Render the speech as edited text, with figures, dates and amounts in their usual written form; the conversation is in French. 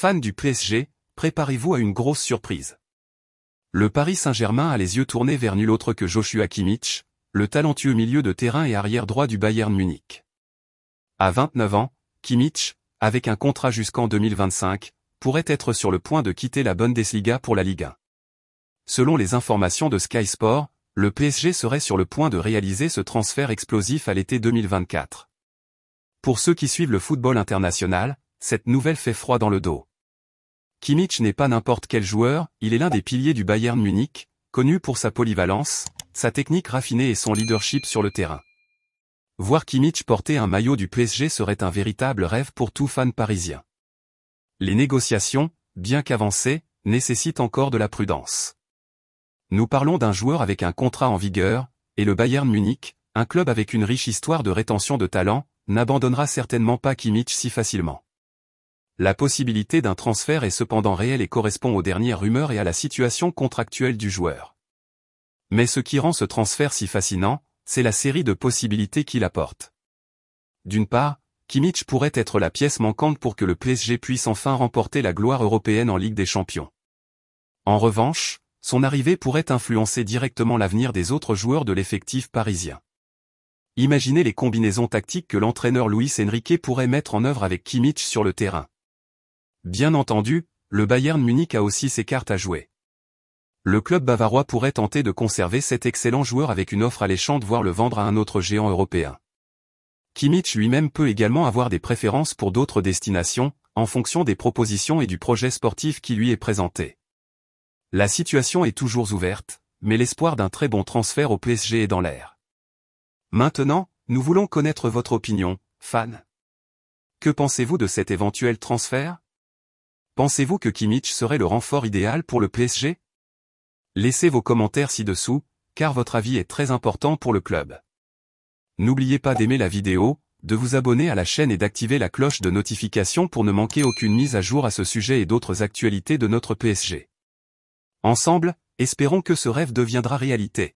Fans du PSG, préparez-vous à une grosse surprise. Le Paris Saint-Germain a les yeux tournés vers nul autre que Joshua Kimmich, le talentueux milieu de terrain et arrière droit du Bayern Munich. À 29 ans, Kimmich, avec un contrat jusqu'en 2025, pourrait être sur le point de quitter la Bundesliga pour la Ligue 1. Selon les informations de Sky Sport, le PSG serait sur le point de réaliser ce transfert explosif à l'été 2024. Pour ceux qui suivent le football international, cette nouvelle fait froid dans le dos. Kimmich n'est pas n'importe quel joueur, il est l'un des piliers du Bayern Munich, connu pour sa polyvalence, sa technique raffinée et son leadership sur le terrain. Voir Kimmich porter un maillot du PSG serait un véritable rêve pour tout fan parisien. Les négociations, bien qu'avancées, nécessitent encore de la prudence. Nous parlons d'un joueur avec un contrat en vigueur, et le Bayern Munich, un club avec une riche histoire de rétention de talent, n'abandonnera certainement pas Kimmich si facilement. La possibilité d'un transfert est cependant réelle et correspond aux dernières rumeurs et à la situation contractuelle du joueur. Mais ce qui rend ce transfert si fascinant, c'est la série de possibilités qu'il apporte. D'une part, Kimmich pourrait être la pièce manquante pour que le PSG puisse enfin remporter la gloire européenne en Ligue des Champions. En revanche, son arrivée pourrait influencer directement l'avenir des autres joueurs de l'effectif parisien. Imaginez les combinaisons tactiques que l'entraîneur Luis Enrique pourrait mettre en œuvre avec Kimmich sur le terrain. Bien entendu, le Bayern Munich a aussi ses cartes à jouer. Le club bavarois pourrait tenter de conserver cet excellent joueur avec une offre alléchante voire le vendre à un autre géant européen. Kimmich lui-même peut également avoir des préférences pour d'autres destinations, en fonction des propositions et du projet sportif qui lui est présenté. La situation est toujours ouverte, mais l'espoir d'un très bon transfert au PSG est dans l'air. Maintenant, nous voulons connaître votre opinion, fans. Que pensez-vous de cet éventuel transfert? Pensez-vous que Kimmich serait le renfort idéal pour le PSG? Laissez vos commentaires ci-dessous, car votre avis est très important pour le club. N'oubliez pas d'aimer la vidéo, de vous abonner à la chaîne et d'activer la cloche de notification pour ne manquer aucune mise à jour à ce sujet et d'autres actualités de notre PSG. Ensemble, espérons que ce rêve deviendra réalité.